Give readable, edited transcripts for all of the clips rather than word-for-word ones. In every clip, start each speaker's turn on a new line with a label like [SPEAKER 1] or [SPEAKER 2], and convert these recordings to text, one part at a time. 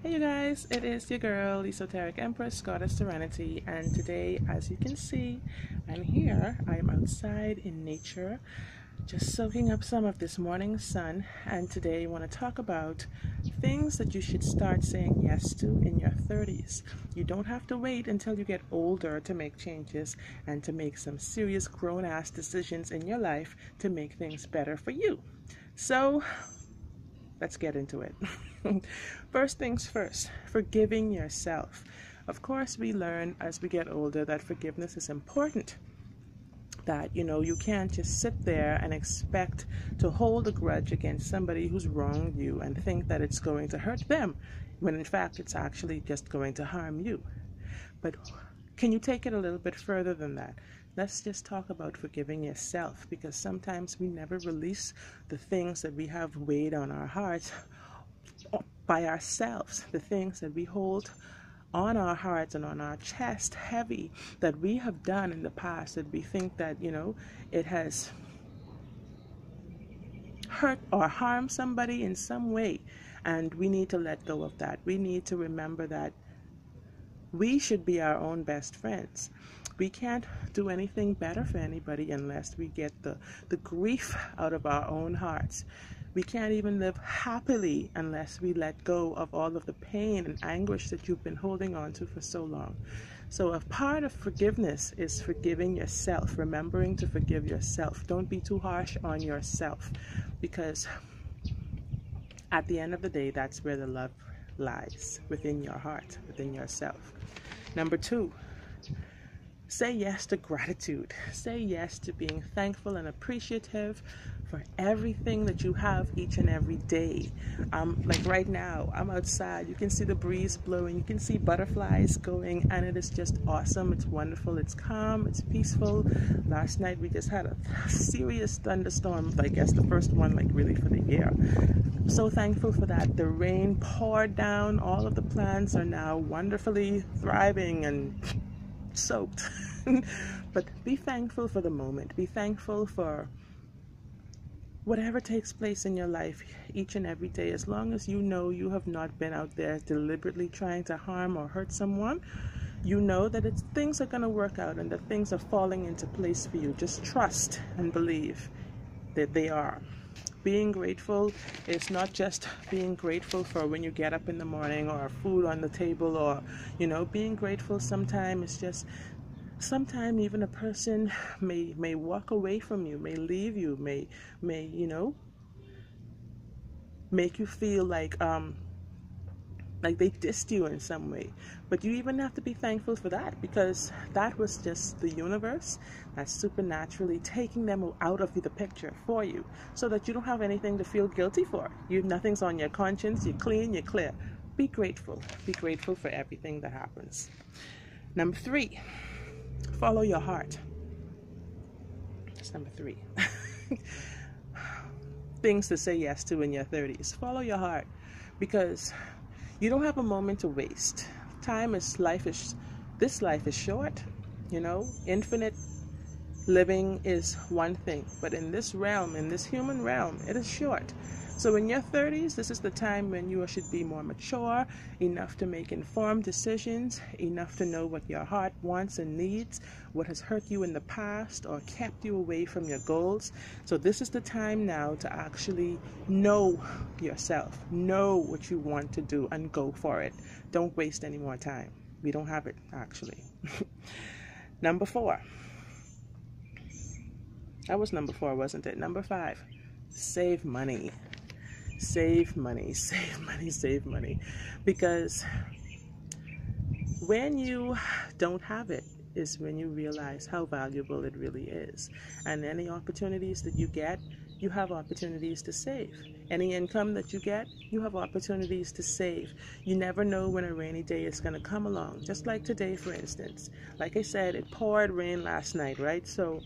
[SPEAKER 1] Hey you guys, it is your girl, Esoteric Empress, Goddess Serenity, and today, as you can see, I'm here. I'm outside in nature, just soaking up some of this morning sun, and today I want to talk about things that you should start saying yes to in your 30s. You don't have to wait until you get older to make changes and to make some serious grown-ass decisions in your life to make things better for you. So, let's get into it. First things first, forgiving yourself. Of course, we learn as we get older that forgiveness is important. That, you can't just sit there and expect to hold a grudge against somebody who's wronged you and think that it's going to hurt them, when in fact it's actually just going to harm you. But can you take it a little bit further than that? Let's just talk about forgiving yourself, because sometimes we never release the things that we have weighed on our hearts by ourselves, the things that we hold on our hearts and on our chest heavy that we have done in the past, that we think that, it has hurt or harmed somebody in some way, and we need to let go of that. We need to remember that we should be our own best friends. We can't do anything better for anybody unless we get the grief out of our own hearts. We can't even live happily unless we let go of all of the pain and anguish that you've been holding on to for so long. So a part of forgiveness is forgiving yourself, remembering to forgive yourself. Don't be too harsh on yourself, because at the end of the day, that's where the love lies, within your heart, within yourself. Number 2, say yes to gratitude. Say yes to being thankful and appreciative for everything that you have each and every day. Like right now, I'm outside. You can see the breeze blowing. You can see butterflies going, and it is just awesome. It's wonderful. It's calm. It's peaceful. Last night, we just had a serious thunderstorm. I guess the first one, really for the year. So thankful for that. The rain poured down. All of the plants are now wonderfully thriving and soaked. But be thankful for the moment. Be thankful for whatever takes place in your life each and every day. As long as you know you have not been out there deliberately trying to harm or hurt someone, you know that things are going to work out and that things are falling into place for you. Just trust and believe that they are. Being grateful is not just being grateful for when you get up in the morning or food on the table, or being grateful sometimes is just even a person may walk away from you, may leave you, may make you feel like they dissed you in some way. But you even have to be thankful for that, because that was just the universe that's supernaturally taking them out of the picture for you, so that you don't have anything to feel guilty for. Nothing's on your conscience. You're clean, you're clear. Be grateful. Be grateful for everything that happens. Number 3, follow your heart. That's number 3. Things to say yes to in your 30s. Follow your heart, because you don't have a moment to waste. This life is short, infinite living is one thing, but in this realm, in this human realm, it is short. So in your 30s, this is the time when you should be more mature, enough to make informed decisions, enough to know what your heart wants and needs, what has hurt you in the past or kept you away from your goals. So this is the time now to actually know yourself, know what you want to do, and go for it. Don't waste any more time. We don't have it, actually. Number 4. That was number 4, wasn't it? Number 5, save money. Save money, save money, save money. Because when you don't have it is when you realize how valuable it really is. And any opportunities that you get, you have opportunities to save. Any income that you get, you have opportunities to save. You never know when a rainy day is going to come along. Just like today, for instance. Like I said, it poured rain last night, right? So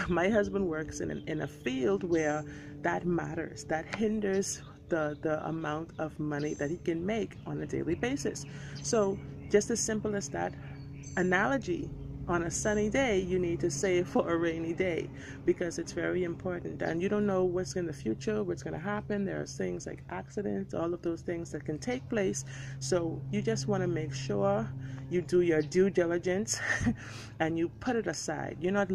[SPEAKER 1] my husband works in a field where that matters. That hinders the amount of money that he can make on a daily basis. So just as simple as that analogy on a sunny day, you need to save for a rainy day, because it's very important. And you don't know what's in the future, what's going to happen. There are things like accidents, all of those things that can take place. So you just want to make sure you do your due diligence and you put it aside. You're not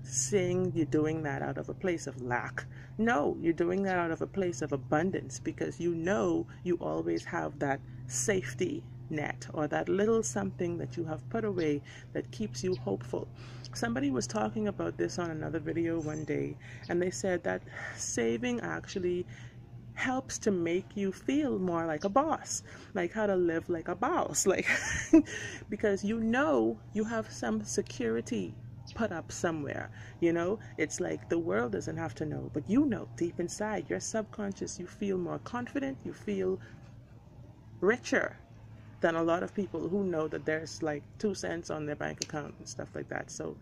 [SPEAKER 1] saying you're doing that out of a place of lack. No, you're doing that out of a place of abundance, because you know you always have that safety net, or that little something that you have put away that keeps you hopeful. Somebody was talking about this on another video one day, and they said that saving actually helps to make you feel more like a boss, like how to live like a boss, like because you know you have some security put up somewhere. It's like the world doesn't have to know, but you know deep inside your subconscious, you feel more confident, you feel richer than a lot of people who know that there's like 2 cents on their bank account and stuff like that. So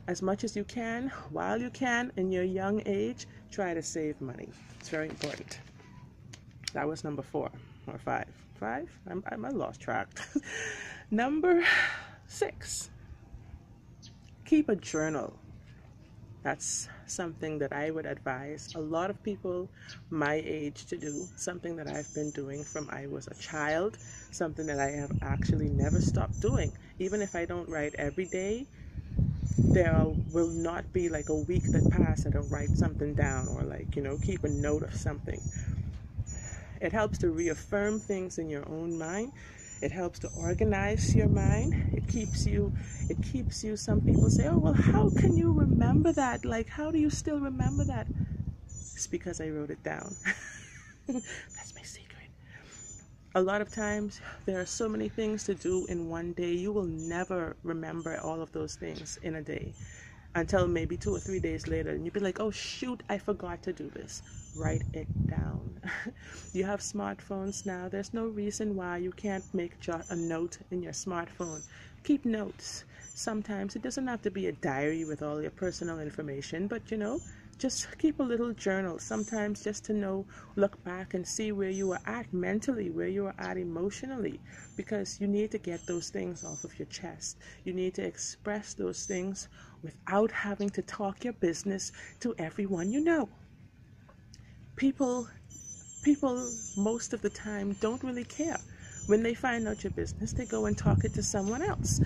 [SPEAKER 1] as much as you can, while you can, in your young age, try to save money. It's very important. That was number 4 or 5. 5? I lost track. Number 6, keep a journal. That's something that I would advise a lot of people my age to do, something that I've been doing from I was a child, something that I have actually never stopped doing. Even if I don't write every day, there will not be like a week that passes I don't write something down, or keep a note of something. It helps to reaffirm things in your own mind. It helps to organize your mind. It keeps you, some people say, oh, well, how can you remember that? Like, how do you still remember that? It's because I wrote it down. That's my secret. A lot of times, there are so many things to do in one day. You will never remember all of those things in a day until maybe 2 or 3 days later. And you'll be like, oh, shoot, I forgot to do this. Write it down. You have smartphones now. There's no reason why you can't make a note in your smartphone. Keep notes. Sometimes it doesn't have to be a diary with all your personal information, but just keep a little journal. Sometimes just to look back and see where you were at mentally, where you were at emotionally, because you need to get those things off of your chest. You need to express those things without having to talk your business to everyone you know. People most of the time don't really care. When they find out your business, they go and talk it to someone else.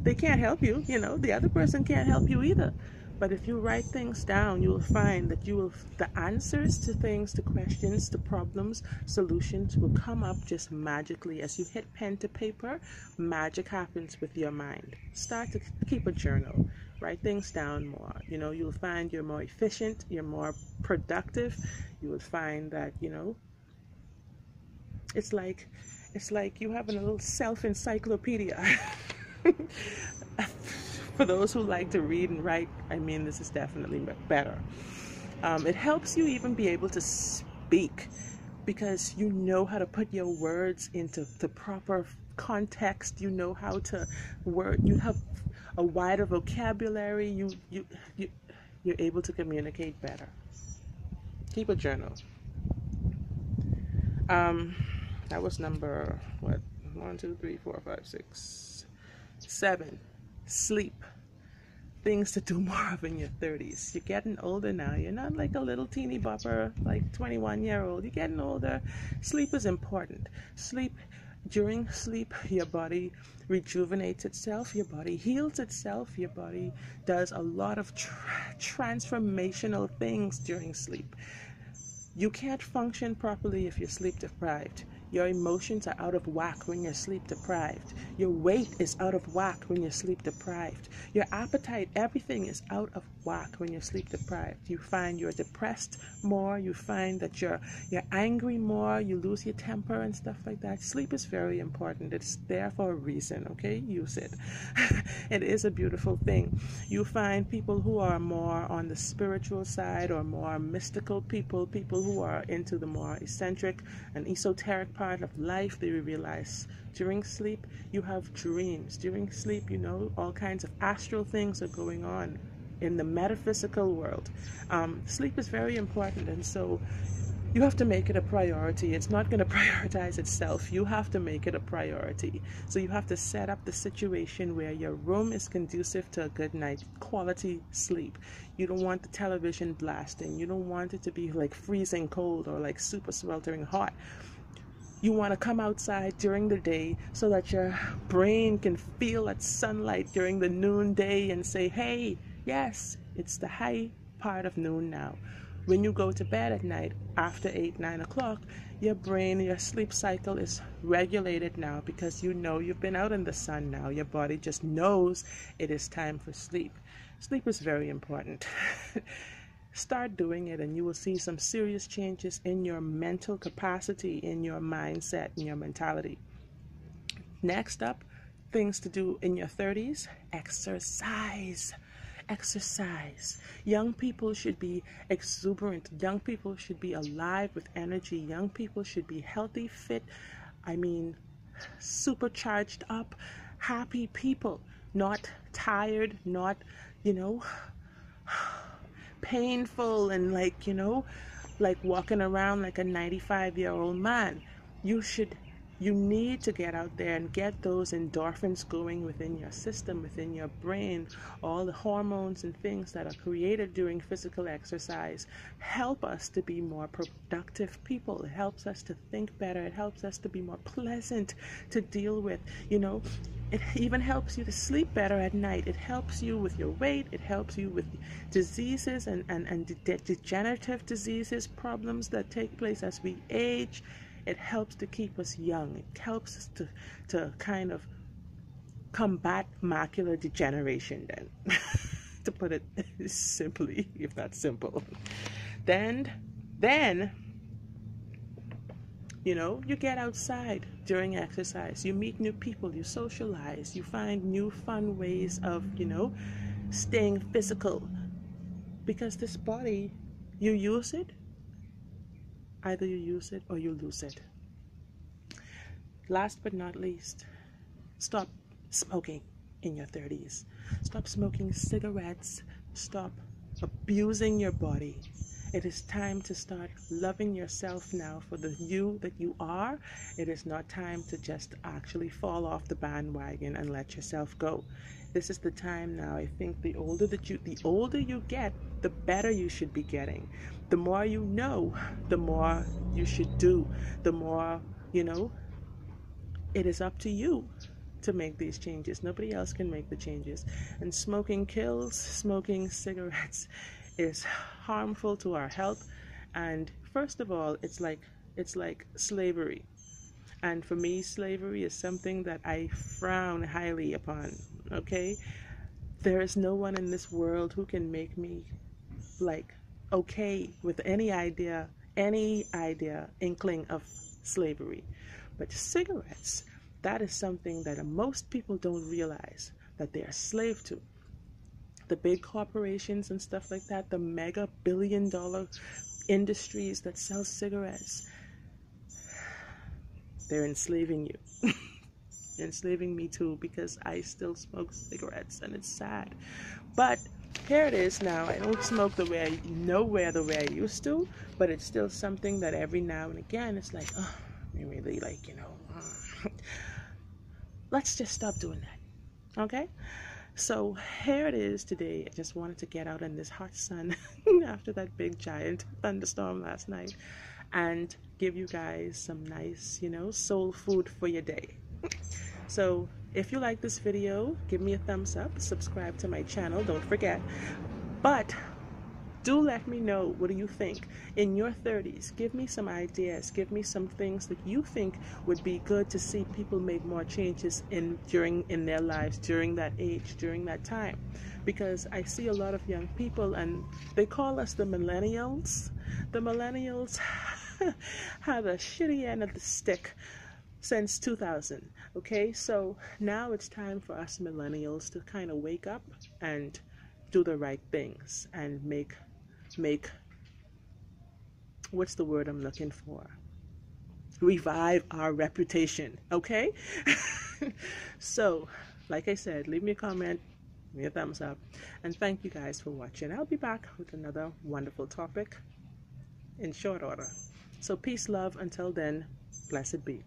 [SPEAKER 1] They can't help you, the other person can't help you either. But if you write things down, you will find that the answers to things, to questions, to problems, solutions will come up just magically. As you hit pen to paper, magic happens with your mind. Start to keep a journal. Write things down more. You'll find you're more efficient, you're more productive. You will find that, it's like you have a little self-encyclopedia. For those who like to read and write, this is definitely better. It helps you even be able to speak, because you know how to put your words into the proper context. You know how to word. You have a wider vocabulary. You're able to communicate better. Keep a journal. That was number 1, 2, 3, 4, 5, 6, 7. Sleep. Things to do more of in your 30s. You're getting older now. You're not like a little teeny bopper, like 21-year-old. You're getting older. Sleep is important. During sleep, your body rejuvenates itself. Your body heals itself. Your body does a lot of transformational things during sleep. You can't function properly if you're sleep deprived. Your emotions are out of whack when you're sleep deprived. Your weight is out of whack when you're sleep deprived. Your appetite, everything is out of whack when you're sleep deprived. You find you're depressed more. You find that you're angry more. You lose your temper and stuff like that. Sleep is very important. It's there for a reason, okay? Use it. It is a beautiful thing. You find people who are more on the spiritual side, or more mystical people who are into the more eccentric and esoteric part of life. They realize during sleep you have dreams. During sleep, all kinds of astral things are going on in the metaphysical world. Sleep is very important, and so You have to make it a priority. It's not going to prioritize itself. You have to make it a priority. So you have to set up the situation where your room is conducive to a good night, quality sleep. You don't want the television blasting. You don't want it to be like freezing cold or like super sweltering hot. You want to come outside during the day so that your brain can feel that sunlight during the noonday and say, hey, yes, it's the high part of noon now. When you go to bed at night after 8, 9 o'clock, your brain, your sleep cycle is regulated now because you know you've been out in the sun now. Your body just knows it is time for sleep. Sleep is very important. Start doing it and you will see some serious changes in your mental capacity, in your mindset, in your mentality. Next up, things to do in your 30s, exercise. Exercise. Young people should be exuberant. Young people should be alive with energy. Young people should be healthy, fit, supercharged up, happy people, not tired, not, painful and like walking around like a 95-year-old man. You need to get out there and get those endorphins going within your system, within your brain. All the hormones and things that are created during physical exercise help us to be more productive people. It helps us to think better. It helps us to be more pleasant to deal with. It even helps you to sleep better at night. It helps you with your weight. It helps you with diseases and degenerative diseases, problems that take place as we age. It helps to keep us young. It helps us to kind of combat macular degeneration, then, to put it simply, if that's simple. Then, you get outside during exercise. You meet new people. You socialize. You find new fun ways of, staying physical. Because this body, you use it. Either you use it or you lose it. Last but not least, stop smoking in your 30s. Stop smoking cigarettes. Stop abusing your body. It is time to start loving yourself now for the you that you are. It is not time to just actually fall off the bandwagon and let yourself go. This is the time now. I think the older you get, the better you should be getting. The more you know, the more you should do. The more, it is up to you to make these changes. Nobody else can make the changes. And smoking kills. Smoking cigarettes is harmful to our health. And first of all, it's like slavery. And for me, slavery is something that I frown highly upon. Okay? There is no one in this world who can make me okay with any idea, inkling of slavery. But cigarettes, that is something that most people don't realize that they are slave to. The big corporations and stuff like that, the mega billion-dollar industries that sell cigarettes, they're enslaving you. Enslaving me too, because I still smoke cigarettes and it's sad. But here it is now. I don't smoke the way I used to, but it's still something that every now and again it's like, oh, I really let's just stop doing that. Okay? So here it is today. I just wanted to get out in this hot sun after that big giant thunderstorm last night and give you guys some nice, soul food for your day. So if you like this video, give me a thumbs up, subscribe to my channel, don't forget. But do let me know, what do you think in your 30s? Give me some ideas, give me some things that you think would be good to see people make more changes in their lives during that age, during that time. Because I see a lot of young people and they call us the millennials. The millennials have a shitty end of the stick since 2000. Okay, so now it's time for us millennials to kind of wake up and do the right things and make what's the word I'm looking for? Revive our reputation. Okay? So, like I said, leave me a comment, give me a thumbs up, and thank you guys for watching. I'll be back with another wonderful topic in short order. So peace, love. Until then, blessed be.